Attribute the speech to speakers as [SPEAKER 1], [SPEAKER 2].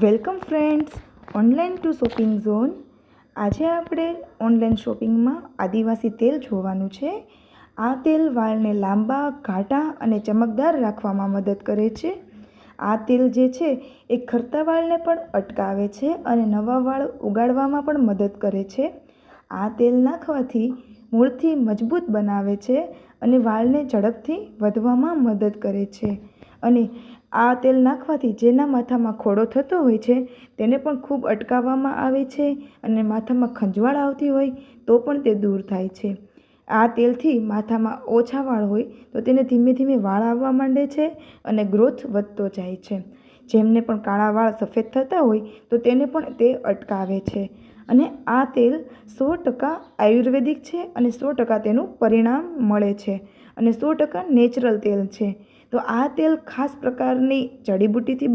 [SPEAKER 1] Welcome friends, online to shopping zone. આજે આપણે online શોપિંગમાં આદિવાસી તેલ જોવાનું છે. આ તેલ વાળને લાંબા, ઘાટા અને ચમકદાર રાખવામાં મદદ કરે છે. આ તેલ જે છે એ ખરતા વાળને પણ અટકાવે છે અને નવા વાળ ઉગાડવામાં પણ મદદ કરે છે. આ તેલ નાખવાથી મૂળથી મજબૂત બનાવે છે અને વાળને ઝડપથી વધવામાં મદદ કરે છે. અને આ તેલ નાખવાથી જેના માથામાં ખોડો થતો હોય છે તેને પણ ખૂબ અટકાવવામાં આવે છે અને માથામાં ખંજવાળ આવતી હોય તો પણ તે દૂર થાય છે. આ તેલથી માથામાં ઓછા વાળ હોય તો તેને ધીમે ધીમે વાળ આવવા માંડે છે અને ગ્રોથ વધતો જાય છે. જેમને પણ કાળા વાળ સફેદ થતા હોય તો તેને પણ તે અટકાવે છે. અને આ તેલ 100% આયુર્વેદિક છે અને 100% તેનું પરિણામ મળે છે અને 100% નેચરલ તેલ છે. તો આ તેલ ખાસ પ્રકારની જડીબુટ્ટીથી